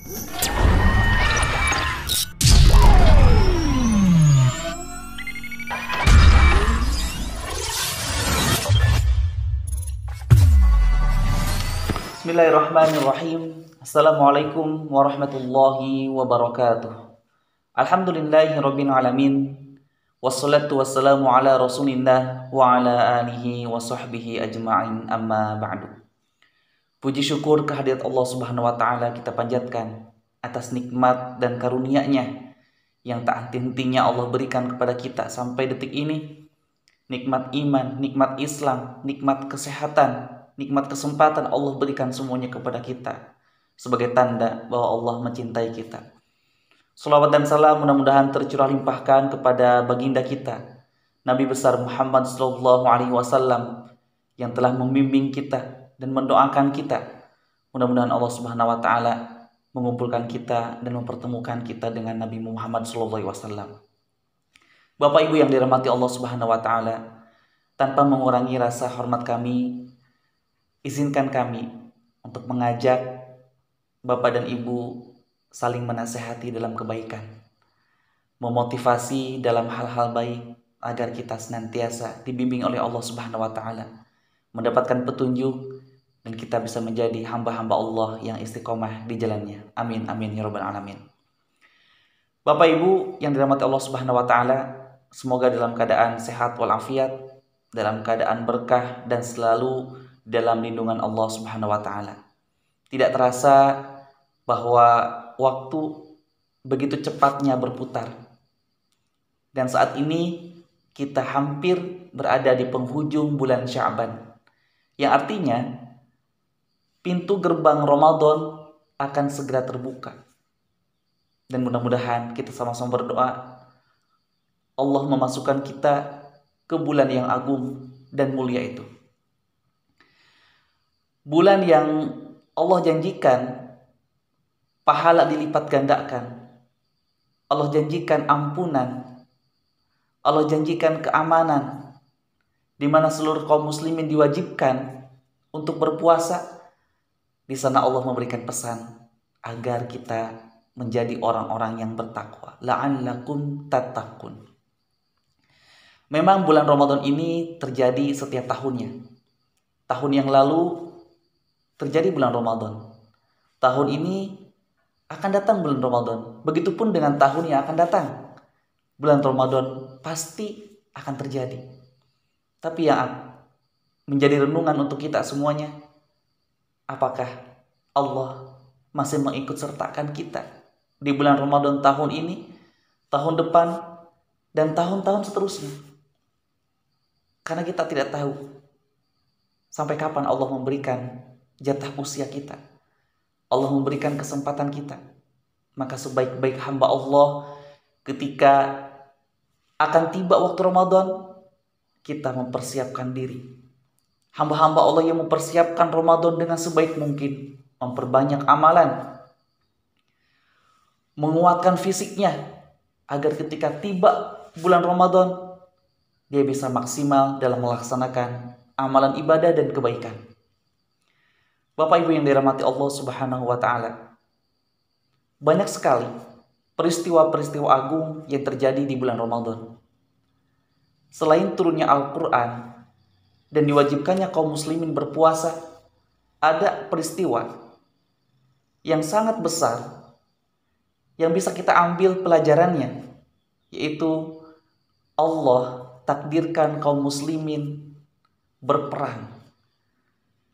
Bismillahirrahmanirrahim. Assalamualaikum warahmatullahi wabarakatuh. Alhamdulillahirabbil alamin. Wassalatu wassalamu ala Rasulillah wa ala alihi wa sahbihi ajma'in, amma ba'du. Puji syukur kehadirat Allah Subhanahu wa taala kita panjatkan atas nikmat dan karunia-Nya yang tak henti-hentinya Allah berikan kepada kita sampai detik ini. Nikmat iman, nikmat Islam, nikmat kesehatan, nikmat kesempatan Allah berikan semuanya kepada kita sebagai tanda bahwa Allah mencintai kita. Salawat dan salam mudah-mudahan tercurah limpahkan kepada baginda kita Nabi besar Muhammad SAW yang telah membimbing kita dan mendoakan kita. Mudah-mudahan Allah Subhanahu wa taala mengumpulkan kita dan mempertemukan kita dengan Nabi Muhammad SAW. Bapak Ibu yang dirahmati Allah Subhanahu wa taala, tanpa mengurangi rasa hormat kami, izinkan kami untuk mengajak Bapak dan Ibu saling menasehati dalam kebaikan, memotivasi dalam hal-hal baik agar kita senantiasa dibimbing oleh Allah Subhanahu wa taala, mendapatkan petunjuk dan kita bisa menjadi hamba-hamba Allah yang istiqomah di jalannya. Amin amin ya rabbal alamin. Bapak Ibu yang dirahmati Allah Subhanahu wa taala, semoga dalam keadaan sehat walafiat, dalam keadaan berkah dan selalu dalam lindungan Allah Subhanahu wa taala. Tidak terasa bahwa waktu begitu cepatnya berputar. Dan saat ini kita hampir berada di penghujung bulan Sya'ban. Yang artinya pintu gerbang Ramadan akan segera terbuka. Dan mudah-mudahan kita sama-sama berdoa Allah memasukkan kita ke bulan yang agung dan mulia itu. Bulan yang Allah janjikan pahala dilipat gandakan. Allah janjikan ampunan. Allah janjikan keamanan, di mana seluruh kaum muslimin diwajibkan untuk berpuasa. Di sana Allah memberikan pesan agar kita menjadi orang-orang yang bertakwa. La'allakum tattaqun. Memang bulan Ramadan ini terjadi setiap tahunnya. Tahun yang lalu terjadi bulan Ramadan. Tahun ini akan datang bulan Ramadan. Begitupun dengan tahun yang akan datang. Bulan Ramadan pasti akan terjadi. Tapi yang menjadi renungan untuk kita semuanya, apakah Allah masih mengikut sertakan kita di bulan Ramadan tahun ini, tahun depan, dan tahun-tahun seterusnya? Karena kita tidak tahu sampai kapan Allah memberikan jatah usia kita. Allah memberikan kesempatan kita. Maka sebaik-baik hamba Allah ketika akan tiba waktu Ramadan, kita mempersiapkan diri. Hamba-hamba Allah yang mempersiapkan Ramadan dengan sebaik mungkin, memperbanyak amalan, menguatkan fisiknya agar ketika tiba bulan Ramadan dia bisa maksimal dalam melaksanakan amalan ibadah dan kebaikan. Bapak Ibu yang dirahmati Allah Subhanahu wa taala, banyak sekali peristiwa-peristiwa agung yang terjadi di bulan Ramadan. Selain turunnya Al-Quran dan diwajibkannya kaum muslimin berpuasa, ada peristiwa yang sangat besar yang bisa kita ambil pelajarannya, yaitu Allah takdirkan kaum muslimin berperang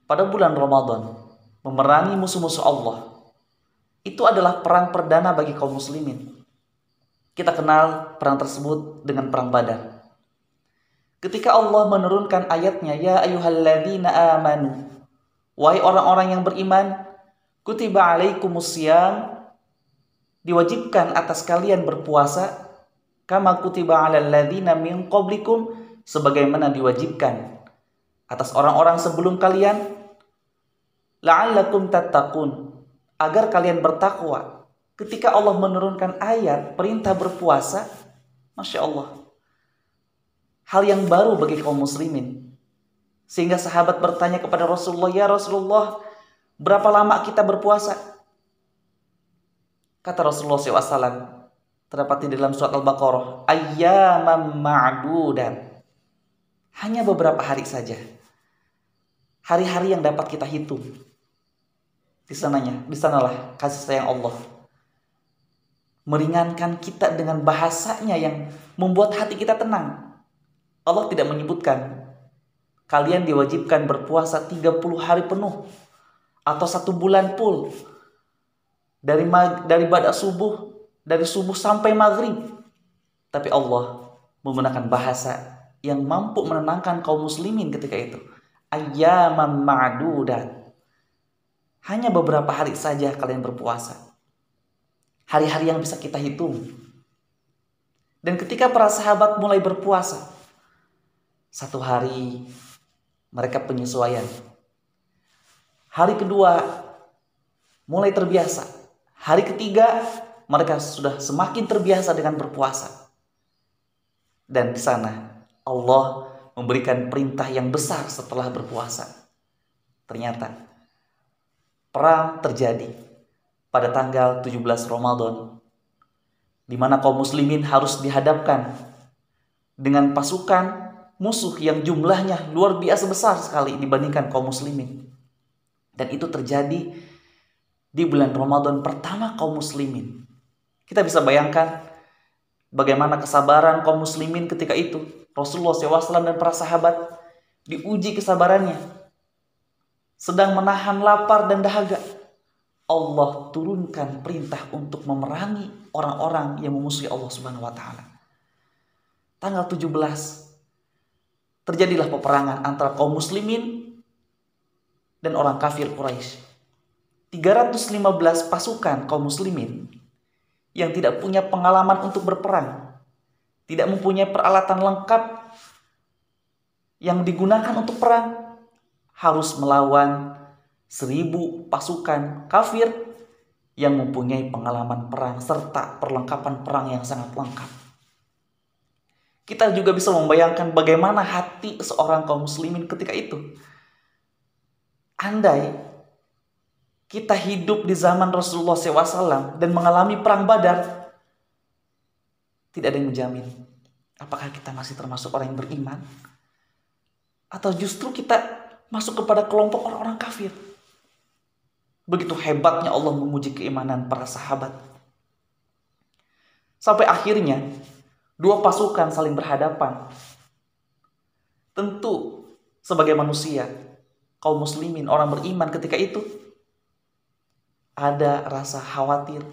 pada bulan Ramadan, memerangi musuh-musuh Allah. Itu adalah perang perdana bagi kaum muslimin. Kita kenal perang tersebut dengan perang Badar. Ketika Allah menurunkan ayatnya, ya ayyuhalladzina amanu, wahai orang-orang yang beriman, kutiba alaikumusiyam, diwajibkan atas kalian berpuasa, kama kutiba alal ladzina min qablikum, sebagaimana diwajibkan atas orang-orang sebelum kalian, la'allakum tattaqun, agar kalian bertakwa. Ketika Allah menurunkan ayat perintah berpuasa, Masya Allah, hal yang baru bagi kaum muslimin. Sehingga sahabat bertanya kepada Rasulullah, ya Rasulullah, berapa lama kita berpuasa? Kata Rasulullah SAW, terdapat di dalam surat Al-Baqarah, ayyaman ma'dudat. Hanya beberapa hari saja. Hari-hari yang dapat kita hitung. Di sanalah kasih sayang Allah meringankan kita dengan bahasanya yang membuat hati kita tenang. Allah tidak menyebutkan kalian diwajibkan berpuasa 30 hari penuh atau 1 bulan full dari badak subuh, dari subuh sampai maghrib. Tapi Allah menggunakan bahasa yang mampu menenangkan kaum muslimin ketika itu. Ayyaman ma'dudat. Hanya beberapa hari saja kalian berpuasa. Hari-hari yang bisa kita hitung. Dan ketika para sahabat mulai berpuasa, 1 hari mereka penyesuaian. Hari kedua mulai terbiasa. Hari ketiga mereka sudah semakin terbiasa dengan berpuasa. Dan di sana Allah memberikan perintah yang besar setelah berpuasa. Ternyata perang terjadi pada tanggal 17 Ramadan, di mana kaum muslimin harus dihadapkan dengan pasukan musuh yang jumlahnya luar biasa besar sekali dibandingkan kaum muslimin. Dan itu terjadi di bulan Ramadan pertama kaum muslimin. Kita bisa bayangkan bagaimana kesabaran kaum muslimin ketika itu. Rasulullah SAW dan para sahabat diuji kesabarannya, sedang menahan lapar dan dahaga. Allah turunkan perintah untuk memerangi orang-orang yang memusuhi Allah Subhanahu wa taala. Tanggal 17 terjadilah peperangan antara kaum muslimin dan orang kafir Quraisy. 315 pasukan kaum muslimin yang tidak punya pengalaman untuk berperang, tidak mempunyai peralatan lengkap yang digunakan untuk perang, harus melawan 1000 pasukan kafir yang mempunyai pengalaman perang serta perlengkapan perang yang sangat lengkap. Kita juga bisa membayangkan bagaimana hati seorang kaum muslimin ketika itu. Andai kita hidup di zaman Rasulullah SAW dan mengalami perang Badar, tidak ada yang menjamin apakah kita masih termasuk orang yang beriman atau justru kita masuk kepada kelompok orang-orang kafir. Begitu hebatnya Allah menguji keimanan para sahabat. Sampai akhirnya 2 pasukan saling berhadapan. Tentu sebagai manusia, kaum muslimin, orang beriman ketika itu ada rasa khawatir,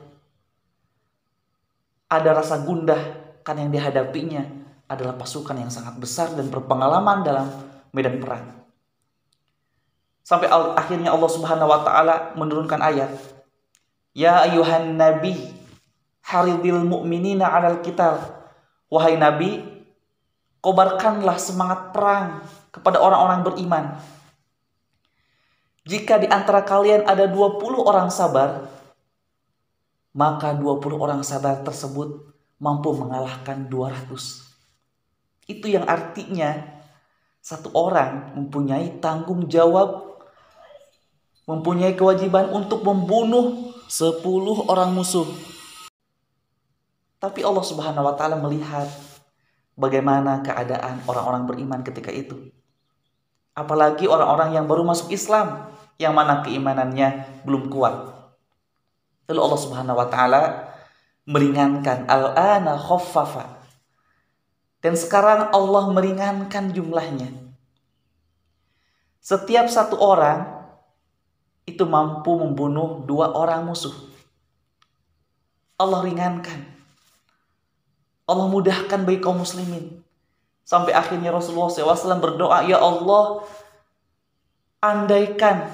ada rasa gundah karena yang dihadapinya adalah pasukan yang sangat besar dan berpengalaman dalam medan perang. Sampai akhirnya Allah Subhanahu wa taala menurunkan ayat, ya ayuhan nabi haridil mu'minina 'alal qital. Wahai nabi, kobarkanlah semangat perang kepada orang-orang beriman. Jika di antara kalian ada 20 orang sabar, maka 20 orang sabar tersebut mampu mengalahkan 200. Itu yang artinya satu orang mempunyai tanggung jawab, mempunyai kewajiban untuk membunuh 10 orang musuh. Tapi Allah Subhanahu wa taala melihat bagaimana keadaan orang-orang beriman ketika itu. Apalagi orang-orang yang baru masuk Islam, yang mana keimanannya belum kuat. Lalu Allah Subhanahu wa taala meringankan, al-ana khaffafa. Dan sekarang Allah meringankan jumlahnya. Setiap satu orang itu mampu membunuh 2 orang musuh. Allah ringankan. Allah mudahkan bagi kaum muslimin. Sampai akhirnya Rasulullah SAW berdoa, ya Allah, andaikan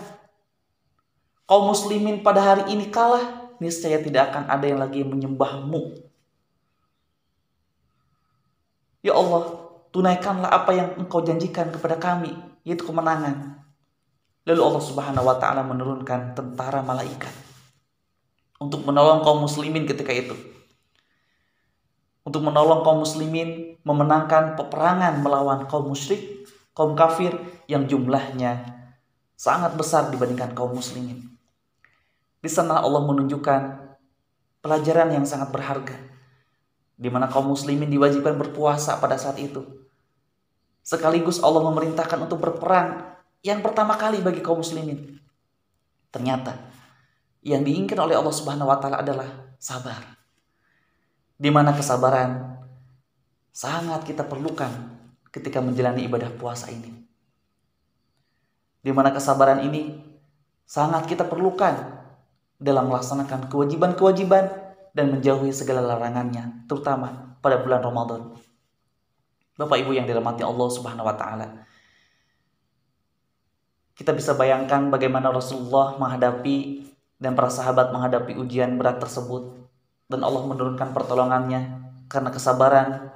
kaum muslimin pada hari ini kalah, niscaya tidak akan ada yang lagi menyembahmu. Ya Allah, tunaikanlah apa yang Engkau janjikan kepada kami, yaitu kemenangan. Lalu Allah Subhanahu wa taala menurunkan tentara malaikat untuk menolong kaum muslimin ketika itu. Untuk menolong kaum muslimin memenangkan peperangan melawan kaum musyrik, kaum kafir yang jumlahnya sangat besar dibandingkan kaum muslimin. Di sana Allah menunjukkan pelajaran yang sangat berharga, di mana kaum muslimin diwajibkan berpuasa pada saat itu. Sekaligus Allah memerintahkan untuk berperang yang pertama kali bagi kaum muslimin. Ternyata yang diinginkan oleh Allah Subhanahu wa taala adalah sabar. Di mana kesabaran sangat kita perlukan ketika menjalani ibadah puasa ini. Di mana kesabaran ini sangat kita perlukan dalam melaksanakan kewajiban-kewajiban dan menjauhi segala larangannya, terutama pada bulan Ramadan. Bapak Ibu yang dirahmati Allah Subhanahu wa taala, kita bisa bayangkan bagaimana Rasulullah menghadapi dan para sahabat menghadapi ujian berat tersebut, dan Allah menurunkan pertolongannya karena kesabaran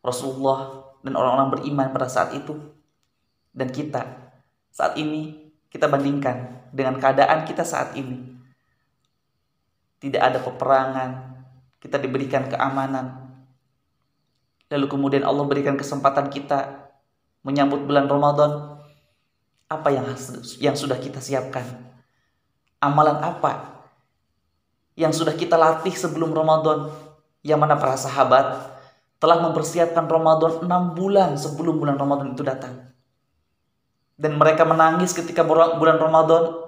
Rasulullah dan orang-orang beriman pada saat itu. Dan kita saat ini, kita bandingkan dengan keadaan kita saat ini. Tidak ada peperangan, kita diberikan keamanan. Lalu kemudian Allah berikan kesempatan kita menyambut bulan Ramadan. Apa yang sudah kita siapkan? Amalan apa yang sudah kita latih sebelum Ramadan? Yang mana para sahabat telah mempersiapkan Ramadan 6 bulan sebelum bulan Ramadan itu datang. Dan mereka menangis ketika bulan Ramadan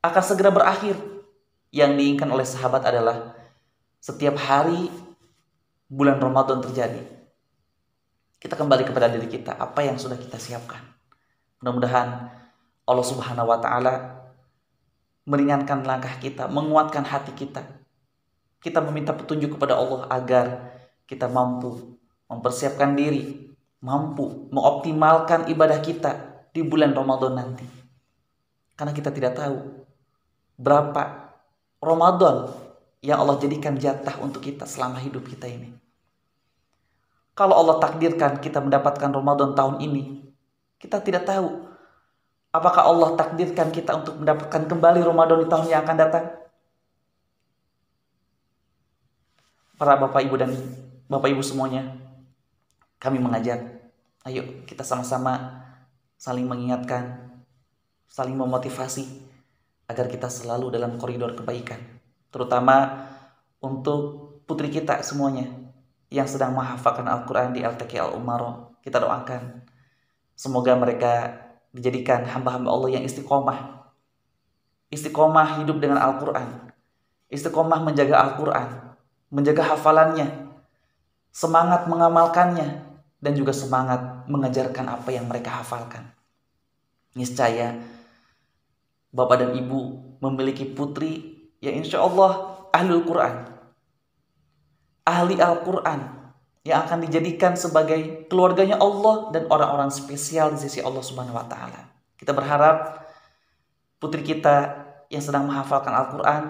akan segera berakhir. Yang diinginkan oleh sahabat adalah setiap hari bulan Ramadan terjadi. Kita kembali kepada diri kita, apa yang sudah kita siapkan. Mudah-mudahan Allah Subhanahu wa taala meringankan langkah kita, menguatkan hati kita. Kita meminta petunjuk kepada Allah agar kita mampu mempersiapkan diri, mampu mengoptimalkan ibadah kita di bulan Ramadan nanti. Karena kita tidak tahu berapa Ramadan yang Allah jadikan jatah untuk kita selama hidup kita ini. Kalau Allah takdirkan kita mendapatkan Ramadan tahun ini, kita tidak tahu apakah Allah takdirkan kita untuk mendapatkan kembali Ramadan di tahun yang akan datang. Para Bapak Ibu dan Bapak Ibu semuanya, kami mengajak, ayo kita sama-sama saling mengingatkan, saling memotivasi agar kita selalu dalam koridor kebaikan. Terutama untuk putri kita semuanya yang sedang menghafalkan Al-Quran di LTQ Al-Umaroh. Kita doakan semoga mereka dijadikan hamba-hamba Allah yang istiqomah. Istiqomah hidup dengan Al-Quran. Istiqomah menjaga Al-Quran, menjaga hafalannya, semangat mengamalkannya, dan juga semangat mengajarkan apa yang mereka hafalkan. Niscaya Bapak dan Ibu memiliki putri yang insya Allah ahli Al-Quran, ahli Al-Quran, yang akan dijadikan sebagai keluarganya Allah dan orang-orang spesial di sisi Allah Subhanahu wa taala. Kita berharap putri kita yang sedang menghafalkan Al-Quran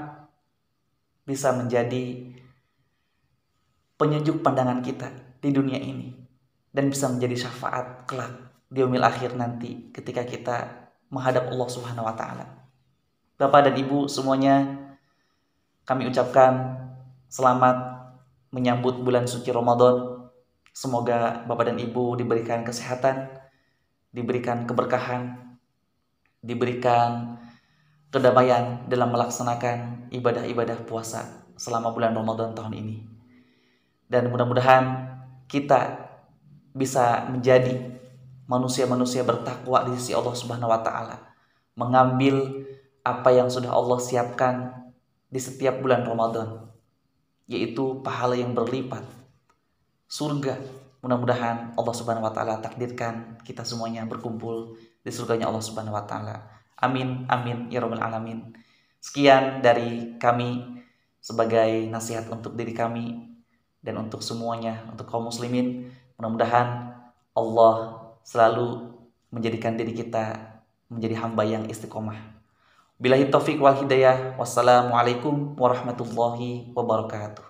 bisa menjadi penyejuk pandangan kita di dunia ini dan bisa menjadi syafaat kelak di yaumil akhir nanti ketika kita menghadap Allah Subhanahu wa taala. Bapak dan Ibu semuanya, kami ucapkan selamat menyambut bulan suci Ramadan. Semoga Bapak dan Ibu diberikan kesehatan, diberikan keberkahan, diberikan kedamaian dalam melaksanakan ibadah-ibadah puasa selama bulan Ramadan tahun ini. Dan mudah-mudahan kita bisa menjadi manusia-manusia bertakwa di sisi Allah Subhanahu wa taala, mengambil apa yang sudah Allah siapkan di setiap bulan Ramadan, yaitu pahala yang berlipat, surga. Mudah-mudahan Allah Subhanahu wa taala takdirkan kita semuanya berkumpul di surganya Allah Subhanahu wa taala. Amin amin ya rabbal alamin. Sekian dari kami sebagai nasihat untuk diri kami dan untuk semuanya, untuk kaum muslimin. Mudah-mudahan Allah selalu menjadikan diri kita menjadi hamba yang istiqomah. Billahi taufiq wal hidayah. Wassalamualaikum warahmatullahi wabarakatuh.